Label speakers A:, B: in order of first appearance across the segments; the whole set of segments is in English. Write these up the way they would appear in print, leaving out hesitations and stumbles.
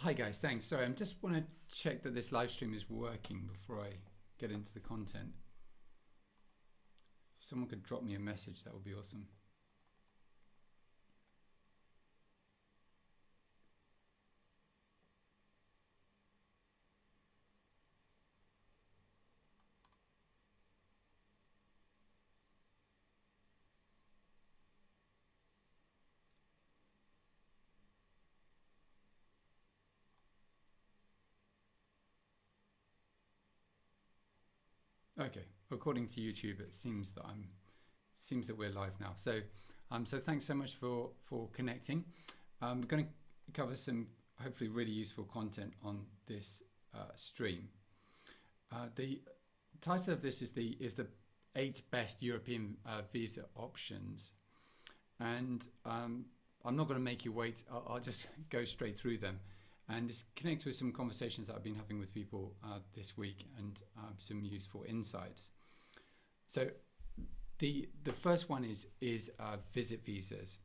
A: Hi guys, thanks. Sorry, I just want to check that this live stream is working before I get into the content. If someone could drop me a message, that would be awesome. Okay, according to YouTube, it seems that we're live now. So thanks so much for connecting. We're going to cover some hopefully really useful content on this stream. The title of this is the 8 best European visa options, and I'm not going to make you wait. I'll just go straight through them and just connect with some conversations that I've been having with people this week and some useful insights. So the first one is visit visas,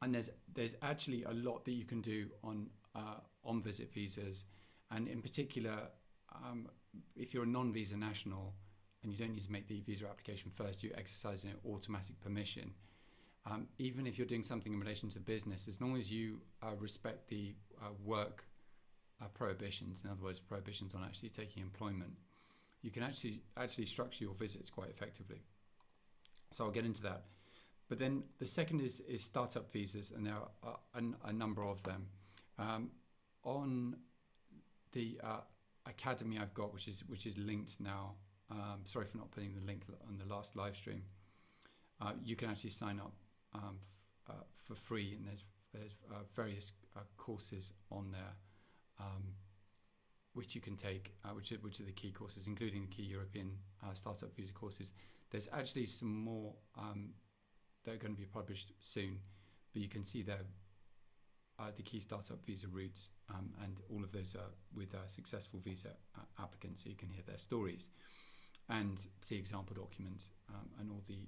A: and there's actually a lot that you can do on visit visas, and in particular, if you're a non-visa national and you don't need to make the visa application first, you exercise an automatic permission. Even if you're doing something in relation to business, as long as you respect the work prohibitions, in other words, prohibitions on actually taking employment, you can actually structure your visits quite effectively. So I'll get into that. But then the second is startup visas, and there are a number of them. On the academy I've got, which is linked now. Sorry for not putting the link on the last live stream. You can actually sign up for free, and there's various courses on there which you can take, which are the key courses, including the key European startup visa courses. There's actually some more that are going to be published soon, but you can see there the key startup visa routes, and all of those are with successful visa applicants, so you can hear their stories and see example documents and all the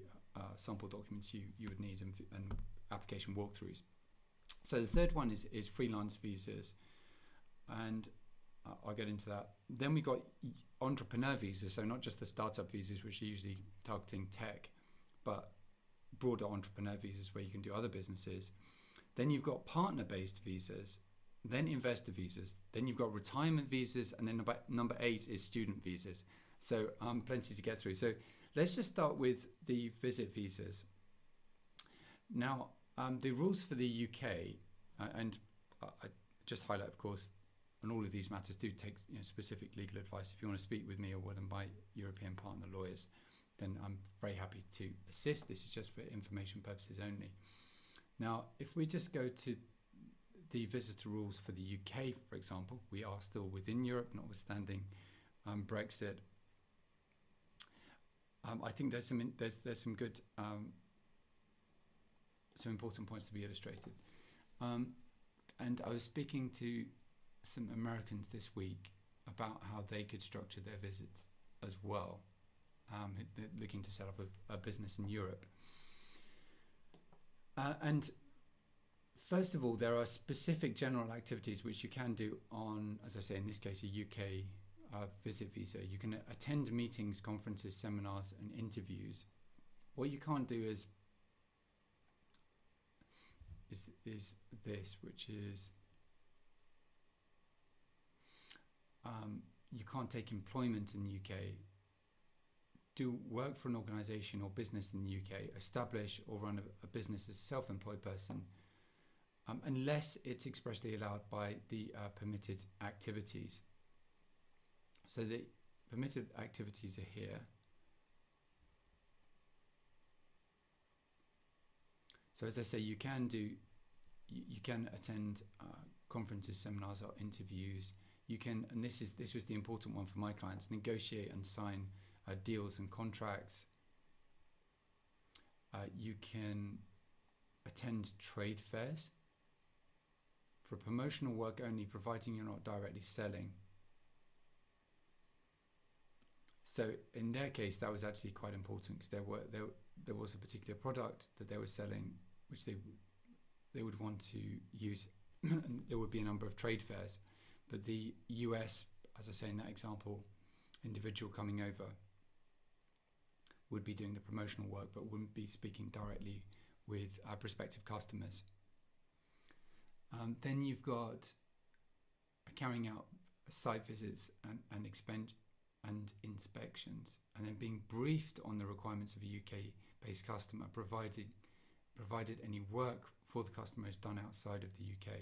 A: sample documents you would need, and application walkthroughs. So the third one is freelance visas, and I'll get into that. Then we got entrepreneur visas, so not just the startup visas, which are usually targeting tech, but broader entrepreneur visas where you can do other businesses. Then you've got partner-based visas, then investor visas, then you've got retirement visas, and then number 8 is student visas. So plenty to get through. So let's just start with the visit visas. Now, the rules for the UK, and I just highlight, of course, on all of these matters, do take specific legal advice. If you want to speak with me or one of my European partner lawyers, then I'm very happy to assist. This is just for information purposes only. Now, if we just go to the visitor rules for the UK, for example, we are still within Europe, notwithstanding Brexit. I think there's some good some important points to be illustrated. And I was speaking to some Americans this week about how they could structure their visits as well, looking to set up a business in Europe. And first of all, there are specific general activities which you can do on, as I say, in this case, a UK visit visa. You can attend meetings, conferences, seminars, and interviews. What you can't do is this, which is you can't take employment in the UK, do work for an organisation or business in the UK, establish or run a business as a self-employed person, unless it's expressly allowed by the permitted activities. So the permitted activities are here. So as I say, you can attend conferences, seminars, or interviews. You can, and this was the important one for my clients, negotiate and sign deals and contracts. You can attend trade fairs for promotional work only, providing you're not directly selling. So in their case, that was actually quite important, because there was a particular product that they were selling, which they would want to use there would be a number of trade fairs. But the US, as I say in that example, individual coming over would be doing the promotional work, but wouldn't be speaking directly with prospective customers. Then you've got carrying out site visits and inspections, and then being briefed on the requirements of a UK-based customer, provided any work for the customer is done outside of the UK.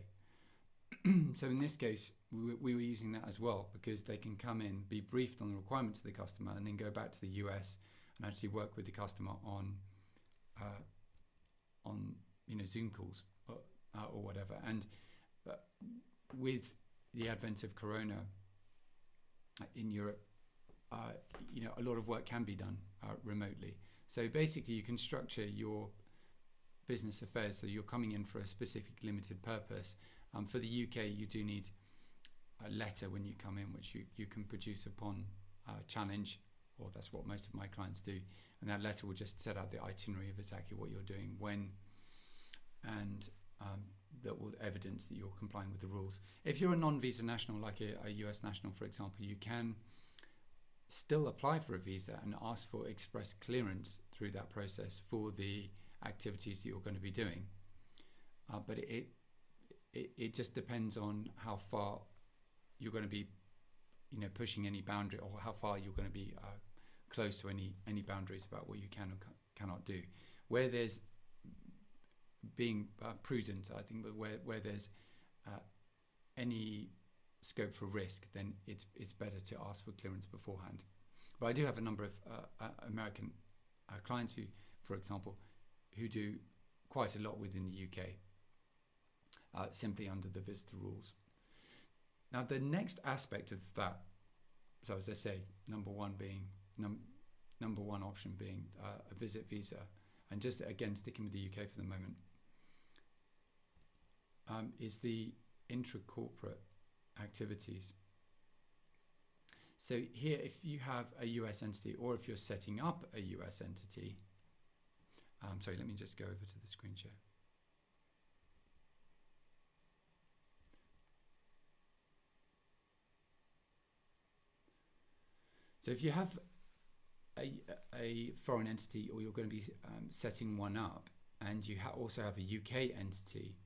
A: So in this case, we were using that as well, because they can come in, be briefed on the requirements of the customer, and then go back to the US and actually work with the customer on Zoom calls or whatever. And with the advent of Corona in Europe, a lot of work can be done remotely. So basically, you can structure your business affairs so you're coming in for a specific limited purpose. For the UK, you do need a letter when you come in, which you can produce upon challenge, or that's what most of my clients do. And that letter will just set out the itinerary of exactly what you're doing, when, and that will evidence that you're complying with the rules. If you're a non-visa national, like a US national, for example, you can still apply for a visa and ask for express clearance through that process for the activities that you're going to be doing. But it just depends on how far you're going to be, pushing any boundary, or how far you're going to be close to any boundaries about what you can or cannot do. Where there's being prudent, I think, but where there's any scope for risk, then it's better to ask for clearance beforehand. But I do have a number of American clients who, for example, who do quite a lot within the UK, simply under the visitor rules. Now, the next aspect of that, so as I say, number one option being a visit visa, and just again sticking with the UK for the moment, is the intra-corporate activities. So here, if you have a US entity, or if you're setting up a US entity, sorry, let me just go over to the screen share. So if you have a foreign entity, or you're going to be setting one up, and you also have a UK entity,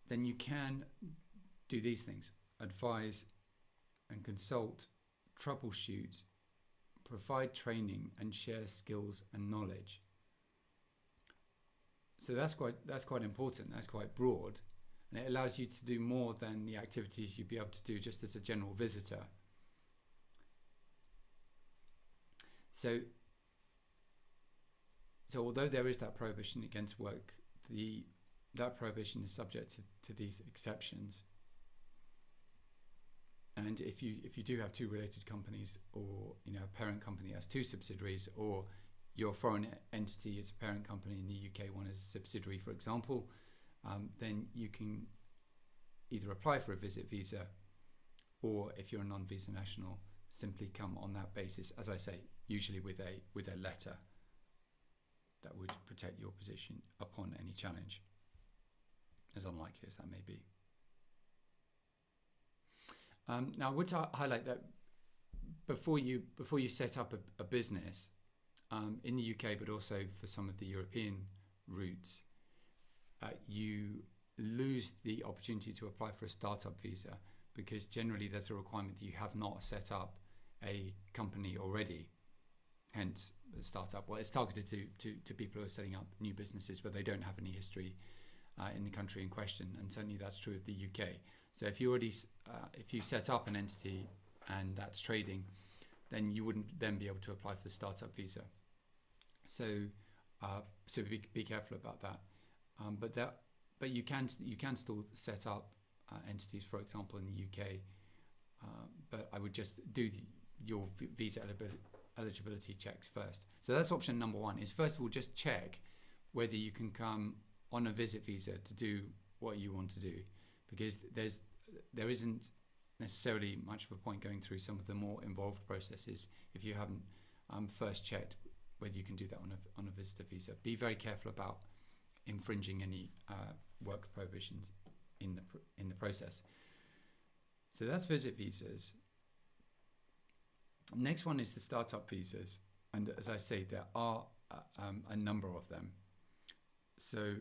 A: then you can do these things: advise and consult, troubleshoot, provide training, and share skills and knowledge. So that's quite important. That's quite broad, and it allows you to do more than the activities you'd be able to do just as a general visitor. So although there is that prohibition against work, that prohibition is subject to these exceptions. And if you do have two related companies, or a parent company has two subsidiaries, or your foreign entity is a parent company and the UK one is a subsidiary, for example, then you can either apply for a visit visa, or if you're a non-visa national, simply come on that basis, as I say, usually with a letter that would protect your position upon any challenge, as unlikely as that may be. Now, I would highlight that before you set up a business in the UK, but also for some of the European routes, you lose the opportunity to apply for a startup visa, because generally there's a requirement that you have not set up a company already. Hence, the startup. Well, it's targeted to people who are setting up new businesses where they don't have any history in the country in question, and certainly that's true of the UK. So if you set up an entity and that's trading, then you wouldn't then be able to apply for the startup visa. So be careful about that. But you can still set up entities, for example, in the UK. But I would just do your visa eligibility checks first. So that's option number one, is first of all just check whether you can come on a visit visa to do what you want to do, because there isn't necessarily much of a point going through some of the more involved processes if you haven't first checked whether you can do that on a visitor visa. Be very careful about infringing any work prohibitions in the process. So that's visit visas. Next one is the startup visas, and as I say, there are a number of them. So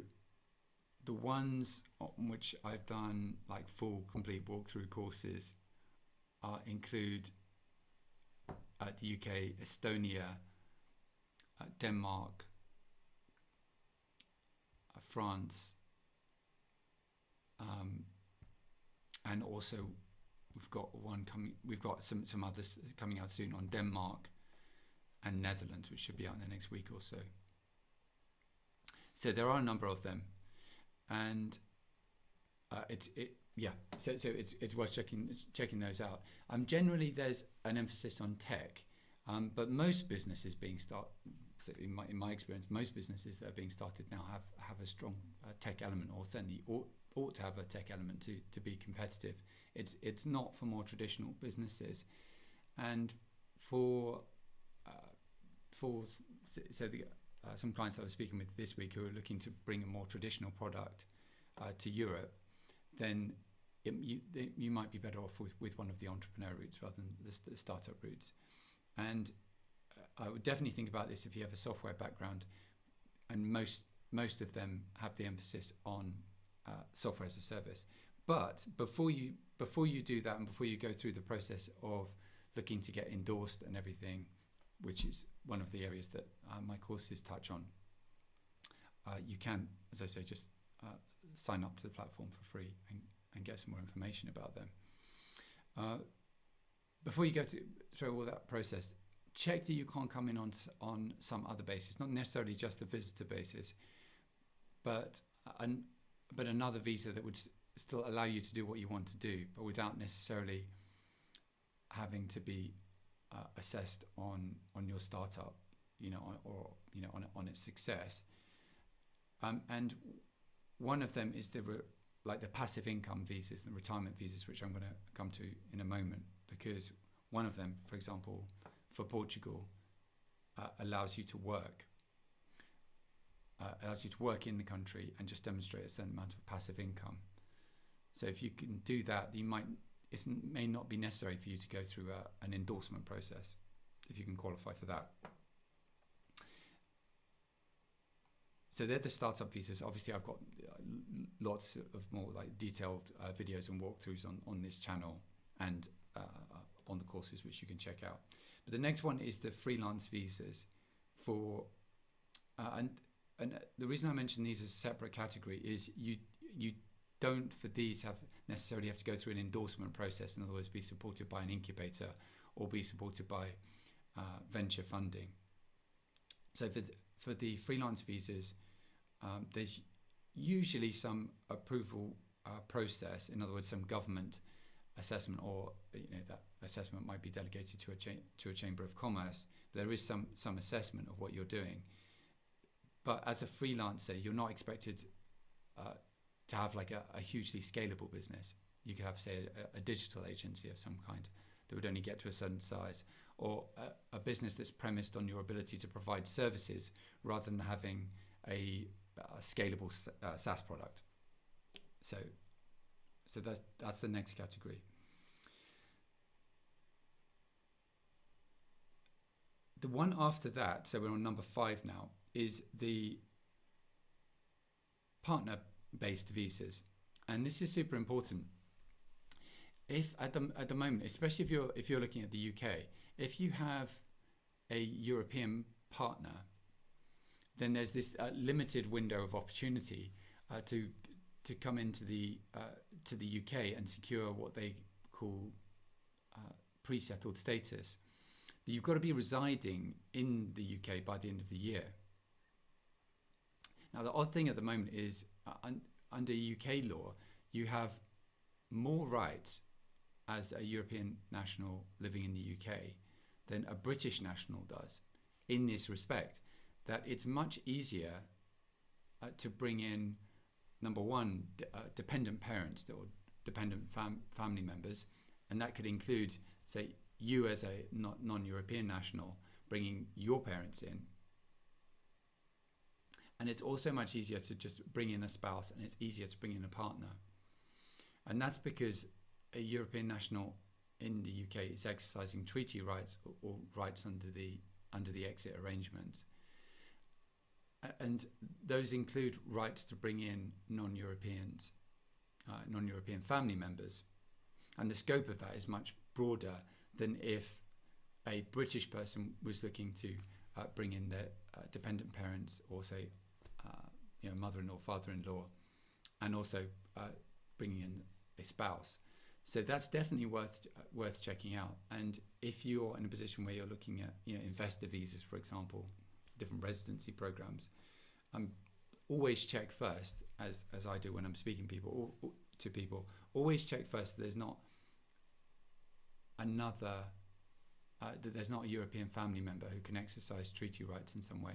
A: the ones on which I've done like full complete walkthrough courses include the UK, Estonia, Denmark, France, and also we've got one coming. We've got some others coming out soon on Denmark and Netherlands, which should be out in the next week or so. So there are a number of them, and So it's worth checking those out. Generally, there's an emphasis on tech, but most businesses in my experience, most businesses that are being started now have a strong tech element, or certainly ought to have a tech element to be competitive. It's not for more traditional businesses, and some clients I was speaking with this week who are looking to bring a more traditional product to Europe, then you might be better off with one of the entrepreneur routes rather than the startup routes. And I would definitely think about this if you have a software background, and most of them have the emphasis on software as a service. But before you do that, and before you go through the process of looking to get endorsed and everything, which is one of the areas that my courses touch on, you can, as I say, just sign up to the platform for free and get some more information about them. Before you go through all that process, check that you can't come in on some other basis, not necessarily just the visitor basis, but another visa that would still allow you to do what you want to do, but without necessarily having to be assessed on your startup, on its success. And one of them is the passive income visas, the retirement visas, which I'm going to come to in a moment, because one of them, for example, for Portugal, allows you to work in the country and just demonstrate a certain amount of passive income. So if you can do that, it may not be necessary for you to go through an endorsement process if you can qualify for that. So they're the startup visas. Obviously, I've got lots of more detailed videos and walkthroughs on this channel and on the courses, which you can check out. But the next one is the freelance visas and the reason I mention these as a separate category is you don't for these necessarily have to go through an endorsement process. In other words, be supported by an incubator or be supported by venture funding. So for the freelance visas, there's usually some approval process. In other words, some government assessment, or that assessment might be delegated to a chamber of commerce. There is some assessment of what you're doing, but as a freelancer, you're not expected to have a hugely scalable business. You could have, say, a digital agency of some kind that would only get to a certain size, or a business that's premised on your ability to provide services rather than having a scalable SaaS product. So that's the next category. The one after that, so we're on number 5 now, is the partner-based visas, and this is super important. If at the moment, especially if you're looking at the UK, if you have a European partner, then there's this limited window of opportunity to come into the UK and secure what they call pre-settled status. But you've got to be residing in the UK by the end of the year. Now, the odd thing at the moment is under UK law, you have more rights as a European national living in the UK than a British national does, in this respect, that it's much easier to bring in, number one, dependent parents or dependent family members, and that could include, say, you as a non-European national bringing your parents in. And it's also much easier to just bring in a spouse, and it's easier to bring in a partner. And that's because a European national in the UK is exercising treaty rights or rights under the exit arrangement. And those include rights to bring in non-European family members. And the scope of that is much broader than if a British person was looking to bring in their dependent parents, or say, mother-in-law, father-in-law, and also bringing in a spouse. So that's definitely worth checking out. And if you're in a position where you're looking at investor visas, for example, different residency programs, always check first, as I do when I'm speaking to people. Always check first that there's not that there's not a European family member who can exercise treaty rights in some way.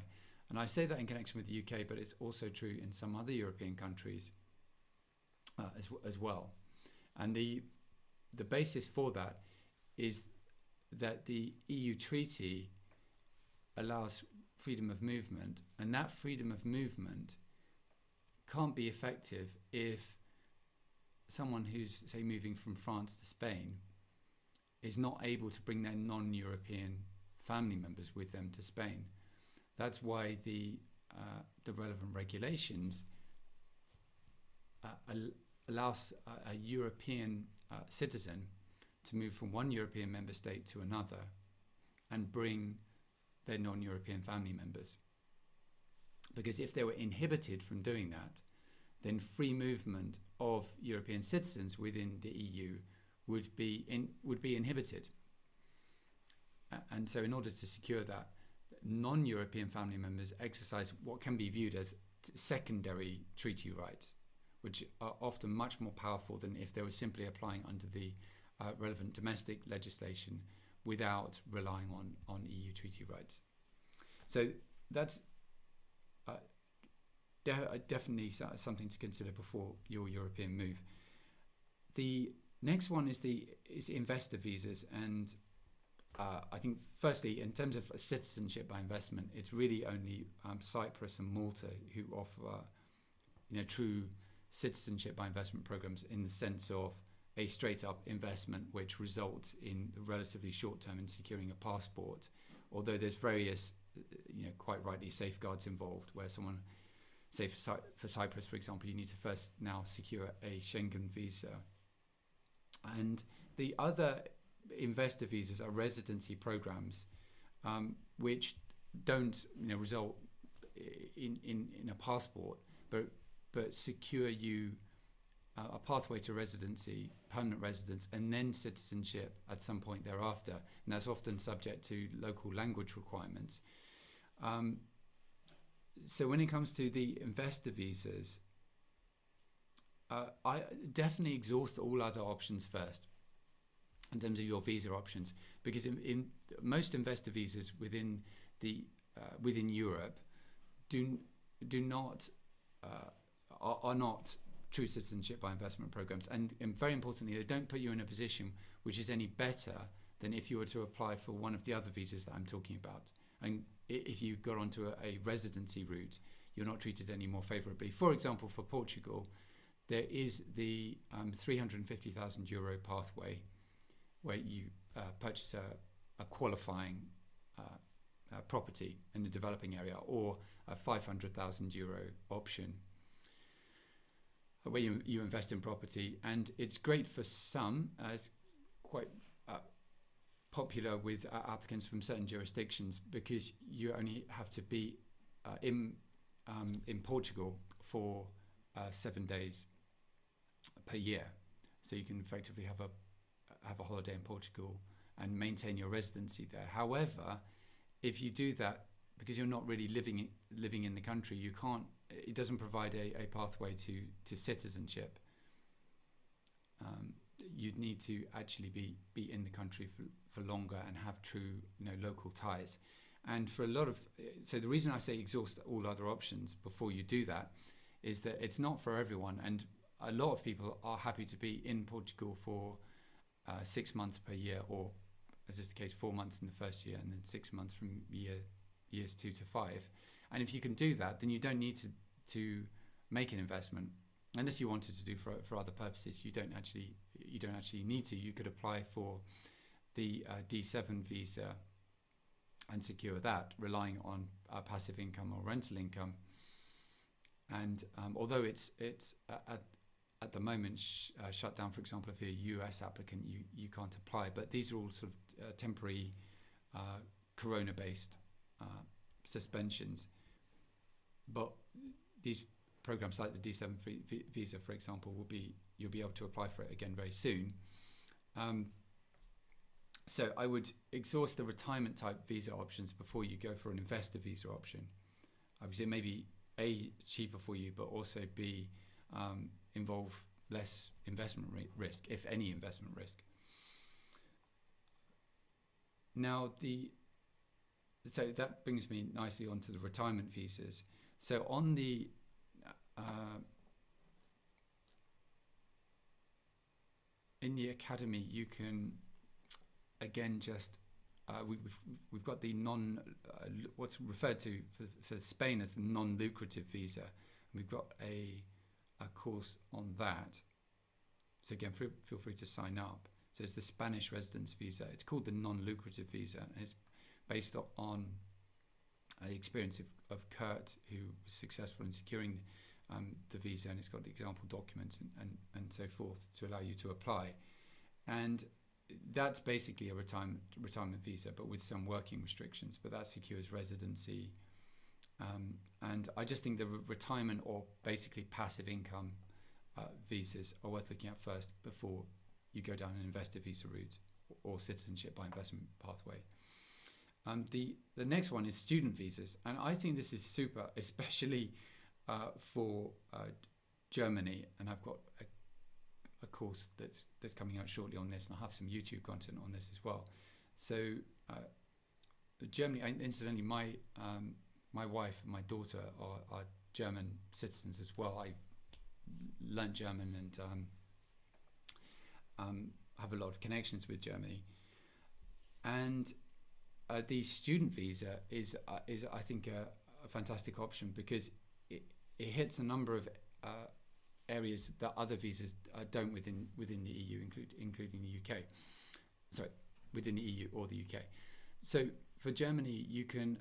A: And I say that in connection with the UK, but it's also true in some other European countries as well. And the basis for that is that the EU treaty allows freedom of movement, and that freedom of movement can't be effective if someone who's, say, moving from France to Spain is not able to bring their non-European family members with them to Spain. That's why the relevant regulations allows a European citizen to move from one European member state to another and bring their non-European family members. Because if they were inhibited from doing that, then free movement of European citizens within the EU would be inhibited. And so in order to secure that, non-European family members exercise what can be viewed as secondary treaty rights, which are often much more powerful than if they were simply applying under the relevant domestic legislation without relying on EU treaty rights. So that's definitely something to consider before your European move. The next one is investor visas, and I think firstly, in terms of citizenship by investment, it's really only Cyprus and Malta who offer true citizenship by investment programs, in the sense of a straight up investment which results in relatively short term in securing a passport, although there's various quite rightly safeguards involved, where someone, say for Cyprus for example, you need to first now secure a Schengen visa. And the other investor visas are residency programs, which don't result in a passport, but secure you a pathway to residency, permanent residence, and then citizenship at some point thereafter. And that's often subject to local language requirements. So when it comes to the investor visas, I definitely exhaust all other options first in terms of your visa options, because in most investor visas within Europe are not true citizenship by investment programs, and very importantly, they don't put you in a position which is any better than if you were to apply for one of the other visas that I'm talking about. And if you got onto a residency route, you're not treated any more favourably. For example, for Portugal, there is the €350,000 pathway, where you purchase a qualifying property in the developing area, or a €500,000 option, where you invest in property. And it's great for some, it's quite popular with applicants from certain jurisdictions, because you only have to be in Portugal for 7 days per year, so you can effectively have a holiday in Portugal and maintain your residency there. However, if you do that, because you're not really living in the country, you can't. It doesn't provide a pathway to citizenship. You'd need to actually be in the country for longer and have true local ties. And for a lot of, so the reason I say exhaust all other options before you do that is that it's not for everyone, and a lot of people are happy to be in Portugal for 6 months per year, or as is the case, 4 months in the first year, and then 6 months from years 2 to 5. And if you can do that, then you don't need to make an investment unless you wanted to do for other purposes, you don't actually need to. You could apply for the D7 visa and secure that, relying on passive income or rental income. And although it's at the moment shut down, for example, if you're a US applicant, you can't apply. But these are all sort of temporary corona-based suspensions. But these programs like the D7 visa, for example, you'll be able to apply for it again very soon. So I would exhaust the retirement type visa options before you go for an investor visa option, because it may be A, cheaper for you, but also B, involve less investment risk, if any investment risk. Now so that brings me nicely onto the retirement visas. So on the in the academy, you can again just we've got the what's referred to for Spain as the non-lucrative visa. We've got a course on that. So again, feel free to sign up. So it's the Spanish residence visa. It's called the non-lucrative visa. And it's based on the experience of Kurt, who was successful in securing the visa, and it's got the example documents and so forth to allow you to apply. And that's basically a retirement visa, but with some working restrictions. But that secures residency. And I just think the retirement or basically passive income visas are worth looking at first before you go down an investor visa route or citizenship by investment pathway. The next one is student visas, and I think this is super, especially for Germany. And I've got a course that's coming out shortly on this, and I'll have some YouTube content on this as well. So Germany, incidentally, my wife and my daughter are German citizens as well. I learned German and have a lot of connections with Germany. And the student visa is I think a fantastic option, because it hits a number of areas that other visas don't within the EU, including the UK. Sorry, within the EU or the UK. So for Germany, you can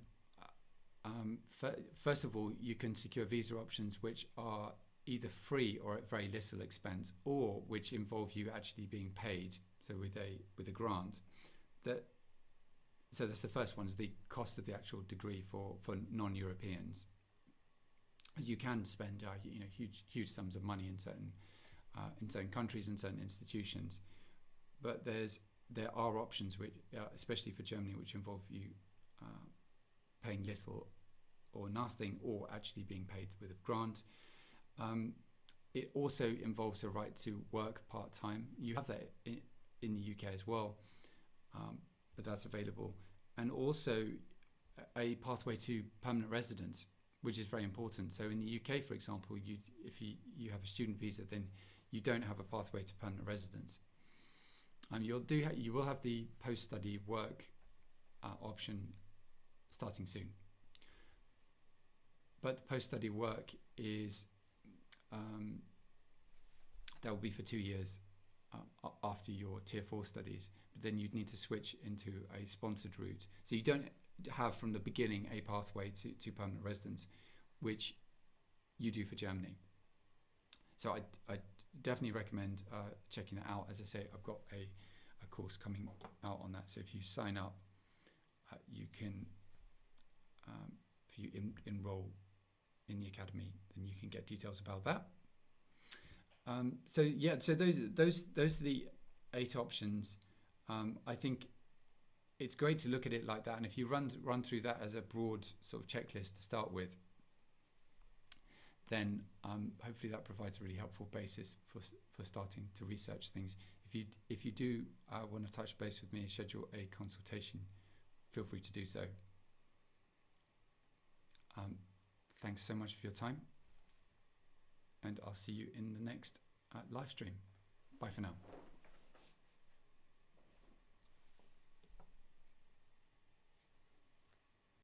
A: first of all, you can secure visa options which are either free or at very little expense, or which involve you actually being paid. So with a grant. So that's the first one, is the cost of the actual degree for non-Europeans. You can spend huge sums of money in certain countries and certain institutions, but there are options which, especially for Germany, which involve you paying little or nothing, or actually being paid with a grant. It also involves a right to work part-time. You have that in the UK as well, but that's available. And also a pathway to permanent residence, which is very important. So in the UK, for example, if you have a student visa, then you don't have a pathway to permanent residence. You will have the post-study work option starting soon. But the post-study work is that will be for 2 years after your Tier 4 studies. But then you'd need to switch into a sponsored route. So you don't have from the beginning a pathway to permanent residence, which you do for Germany. So I definitely recommend checking that out. As I say, I've got a course coming out on that. So if you sign up, you can, if you enroll in the academy, then you can get details about that. So those are the 8 options. I think it's great to look at it like that, and if you run through that as a broad sort of checklist to start with, then hopefully that provides a really helpful basis for starting to research things. If you do want to touch base with me and schedule a consultation, feel free to do so. Thanks so much for your time, and I'll see you in the next live stream. Bye for now.